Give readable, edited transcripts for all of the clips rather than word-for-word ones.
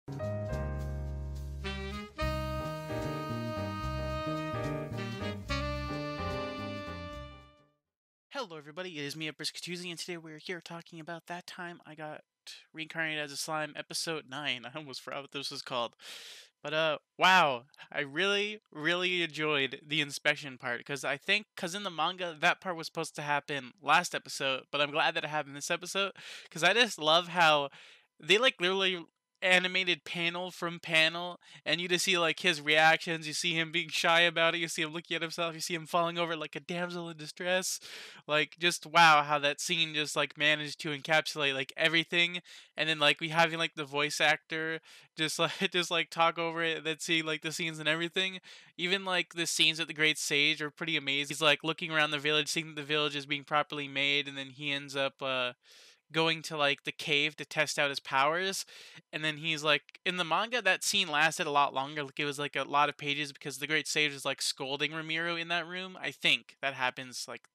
Hello, everybody. It is me, Briskatuzi, and today we're here talking about that time I got reincarnated as a slime, episode 9. I almost forgot what this was called. But, wow. I really enjoyed the inspection part, because in the manga, that part was supposed to happen last episode, but I'm glad that it happened this episode, because I just love how they, like, literally animated panel from panel, and you just see like his reactions. You see him being shy about it, you see him looking at himself, you see him falling over like a damsel in distress. Like, just wow, how that scene just like managed to encapsulate like everything. And then like we having like the voice actor just like just like talk over it, and then see like the scenes and everything. Even like the scenes at the Great Sage are pretty amazing. He's like looking around the village, seeing that the village is being properly made, and then he ends up going to like the cave to test out his powers. And then he's like, in the manga that scene lasted a lot longer, like it was like a lot of pages, because the Great Sage was like scolding Ramiro in that room. I think that happens like,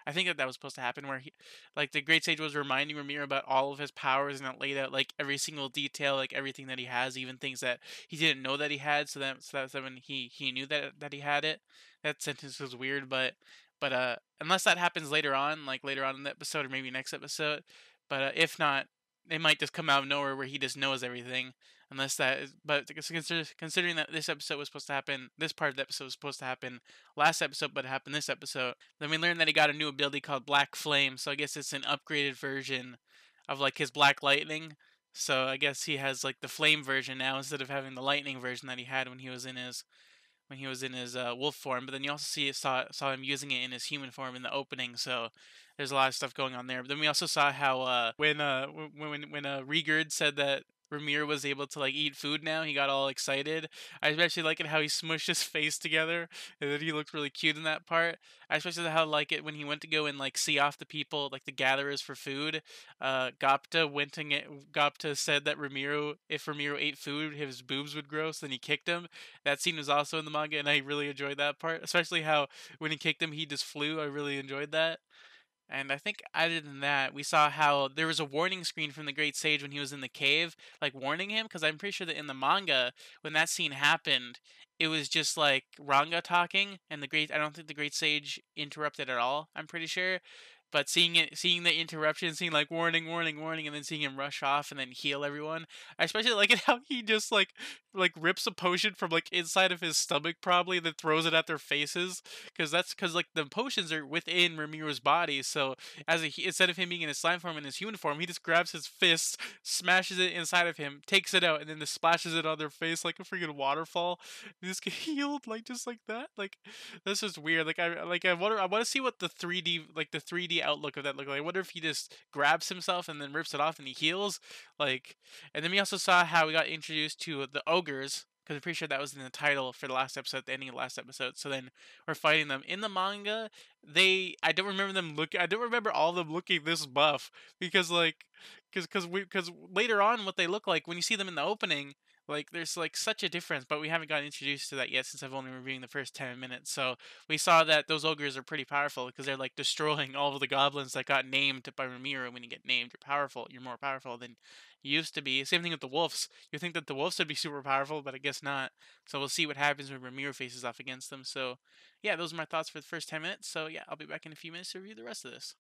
I think that was supposed to happen, where he, like, the Great Sage was reminding Ramiro about all of his powers, and it laid out like every single detail, like everything that he has, even things that he didn't know that he had. So that when he knew that he had it. That sentence was weird, but unless that happens later on, like later on in the episode or maybe next episode. But if not, it might just come out of nowhere where he just knows everything. Unless that is, but considering that this episode was supposed to happen, this part of the episode was supposed to happen last episode, but it happened this episode. Then we learned that he got a new ability called Black Flame, so I guess it's an upgraded version of like his Black Lightning. So I guess he has like the flame version now instead of having the lightning version that he had when he was in his wolf form. But then you also saw him using it in his human form in the opening. So there's a lot of stuff going on there. But then we also saw how when Regerd said that Ramir was able to like eat food now, he got all excited. I especially like it how he smushed his face together, and then he looked really cute in that part. I especially how I like it when he went to go and like see off the people, like the gatherers for food. Gapta said that if Ramiro ate food, his boobs would grow, so then he kicked him. That scene was also in the manga, and I really enjoyed that part. Especially how when he kicked him, he just flew. I really enjoyed that. And I think other than that, we saw how there was a warning screen from the Great Sage when he was in the cave, like warning him. Because I'm pretty sure that in the manga, when that scene happened, it was just like Ranga talking, and I don't think the Great Sage interrupted at all. I'm pretty sure. But seeing the interruption, seeing like warning, warning, warning, and then seeing him rush off and then heal everyone, I especially like it how he just like rips a potion from like inside of his stomach probably, and then throws it at their faces, because like the potions are within Ramiro's body. So instead of him being in his slime form and his human form, he just grabs his fist, smashes it inside of him, takes it out, and then just splashes it on their face like a freaking waterfall. They just get healed like just like that. Like, this is weird. I want to see what the 3D outlook of that look like. I wonder if he just grabs himself and then rips it off and he heals. Like, and then we also saw how we got introduced to the ogres, because I'm pretty sure that was in the title for the last episode, the ending of the last episode. So then we're fighting them in the manga. I don't remember I don't remember all of them looking this buff, because because later on what they look like when you see them in the opening, like there's like such a difference. But we haven't gotten introduced to that yet, since I've only reviewing the first 10 minutes. So we saw that those ogres are pretty powerful, because they're like destroying all of the goblins that got named by Ramiro. When you get named, you're powerful. You're more powerful than you used to be. Same thing with the wolves. You think that the wolves would be super powerful, but I guess not. So we'll see what happens when Ramiro faces off against them. So yeah, those are my thoughts for the first 10 minutes. So yeah, I'll be back in a few minutes to review the rest of this.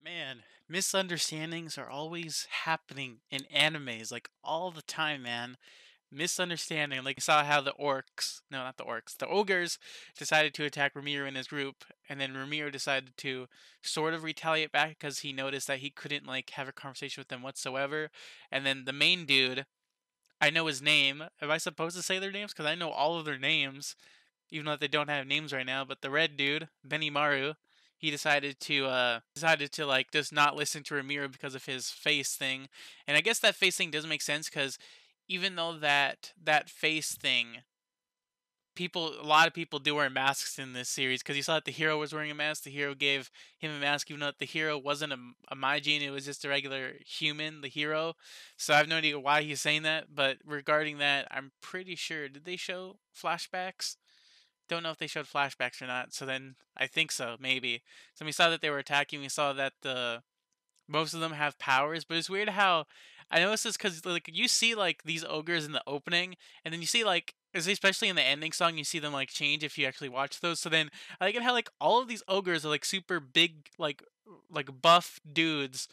Man, misunderstandings are always happening in animes, like all the time, man. Misunderstanding. Like, you saw how no, not the orcs, the ogres decided to attack Ramiro and his group, and then Ramiro decided to sort of retaliate back, because he noticed that he couldn't like have a conversation with them whatsoever. And then the main dude, I know his name. Am I supposed to say their names? Because I know all of their names, even though they don't have names right now. But the red dude, Benimaru, he decided to like just not listen to Ramiro because of his face thing. And I guess that face thing does make sense, because even though that face thing, a lot of people do wear masks in this series, because you saw that the hero was wearing a mask. The hero gave him a mask, even though the hero wasn't a Maijin, it was just a regular human, the hero. So I have no idea why he's saying that. But regarding that, I'm pretty sure, did they show flashbacks? Don't know if they showed flashbacks or not. So then I think so, maybe. So we saw that they were attacking. We saw that the most of them have powers, but it's weird how I noticed this because like you see like these ogres in the opening, and then you see like especially in the ending song, you see them like change if you actually watch those. So then I like it how like all of these ogres are like super big, like buff dudes,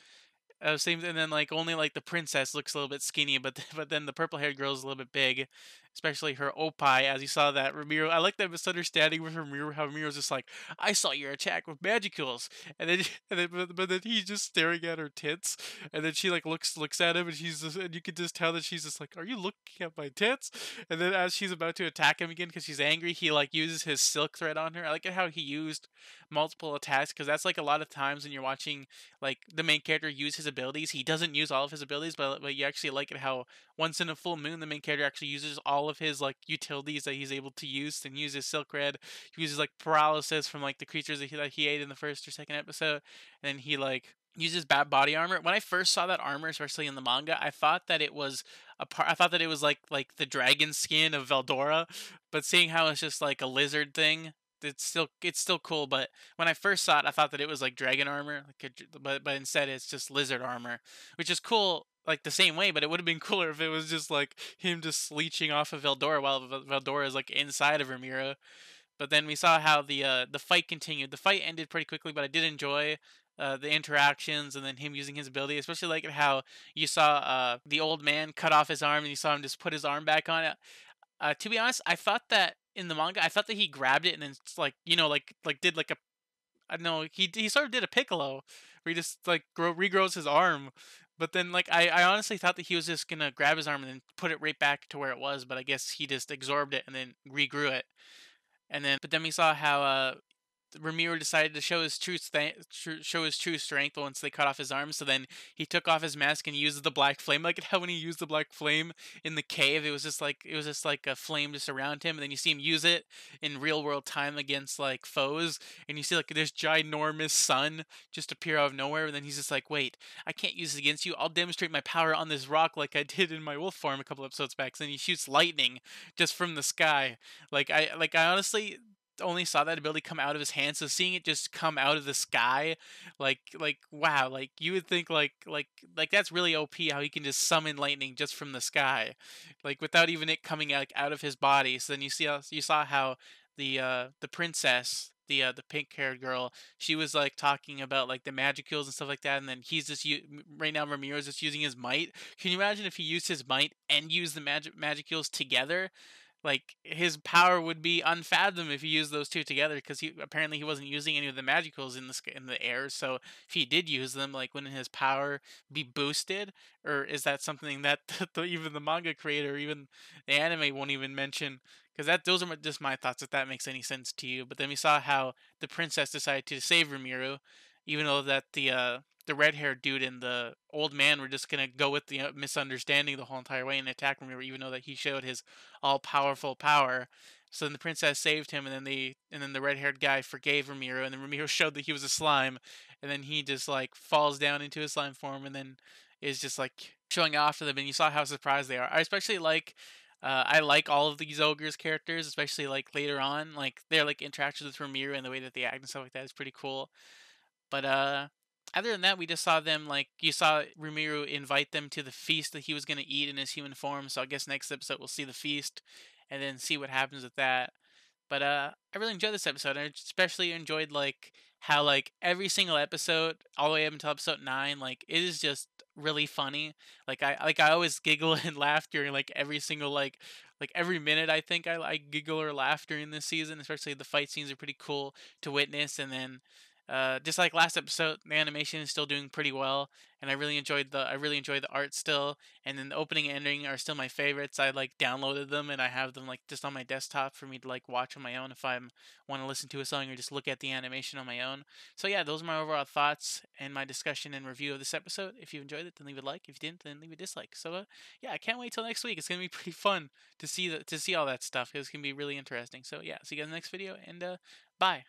same, and then like only like the princess looks a little bit skinny, but but then the purple haired girl is a little bit big, especially her opai. As you saw that Ramiro, I like that misunderstanding with Ramiro. How Ramiro's just like, "I saw your attack with magicals," and then but then he's just staring at her tits, and then she like looks at him, and she's just, and you can just tell that she's just like, "Are you looking at my tits?" And then as she's about to attack him again because she's angry, he like uses his silk thread on her. I like it how he used multiple attacks because that's like a lot of times when you're watching like the main character use his abilities. He doesn't use all of his abilities, but you actually like it how once in a full moon the main character actually uses all of his like utilities that he's able to use and uses silk red. He uses like paralysis from like the creatures that he ate in the first or second episode, and then he like uses bad body armor. When I first saw that armor, especially in the manga, I thought that it was a part. I thought that it was like the dragon skin of Veldora, but seeing how it's just like a lizard thing, it's still cool. But when I first saw it, I thought that it was like dragon armor, but instead it's just lizard armor, which is cool. Like the same way, but it would have been cooler if it was just like him just leeching off of Veldora while Veldora is like inside of Ramiro. But then we saw how the fight continued. The fight ended pretty quickly, but I did enjoy the interactions and then him using his ability, especially like how you saw the old man cut off his arm and you saw him just put his arm back on it. To be honest, I thought that in the manga, I thought that he grabbed it and then just, like like did like a I don't know, he sort of did a Piccolo where he just like regrows his arm. But then like I honestly thought that he was just gonna grab his arm and then put it right back to where it was, but I guess he just absorbed it and then regrew it. And then but then we saw how Ramiro decided to show his show his true strength once they cut off his arms. So then he took off his mask and used the black flame. Like how when he used the black flame in the cave, it was just like a flame just around him. And then you see him use it in real world time against like foes, and you see like this ginormous sun just appear out of nowhere. And then he's just like, "Wait, I can't use it against you. I'll demonstrate my power on this rock like I did in my wolf form a couple episodes back." So then he shoots lightning just from the sky. I honestly only saw that ability come out of his hand, so seeing it just come out of the sky, like wow, like you would think like that's really OP how he can just summon lightning just from the sky, like without even it coming out of his body. So then you saw how the princess, the pink haired girl, she was like talking about like the magicals and stuff like that, and then he's just right now Ramiro's just using his might. Can you imagine if he used his might and used the magicals together? Like his power would be unfathomable if he used those two together because he wasn't using any of the magicals in the air. So if he did use them, like wouldn't his power be boosted? Or is that something that even the manga creator, even the anime won't even mention? Because those are just my thoughts. If that makes any sense to you. But then we saw how the princess decided to save Ramiro, even though that the red haired dude and the old man were just gonna go with the misunderstanding the whole entire way and attack Ramiro, even though that he showed his all powerful power. So then the princess saved him, and then the red haired guy forgave Ramiro, and then Ramiro showed that he was a slime, and then he just like falls down into his slime form, and then is just like showing off to them, and you saw how surprised they are. I especially like. I like all of these ogres characters, especially like later on, like their like interactions with Ramiro and the way that they act and stuff like that is pretty cool. But other than that, we just saw them like you saw Rimuru invite them to the feast that he was gonna eat in his human form. So I guess next episode we'll see the feast, and then see what happens with that. But I really enjoyed this episode. I especially enjoyed like how like every single episode, all the way up until episode 9, like it is just really funny. I always giggle and laugh during like every single like every minute. I think I giggle or laugh during this season. Especially the fight scenes are pretty cool to witness, and then. Just like last episode, the animation is still doing pretty well, and I really enjoyed the art still, and then the opening and ending are still my favorites. I like downloaded them and I have them like just on my desktop for me to like watch on my own if I want to listen to a song or just look at the animation on my own. So yeah, those are my overall thoughts and my discussion and review of this episode. If you enjoyed it, then leave a like. If you didn't, then leave a dislike. So yeah, I can't wait till next week. It's gonna be pretty fun to see all that stuff. It's gonna be really interesting. So yeah, see you guys in the next video, and bye.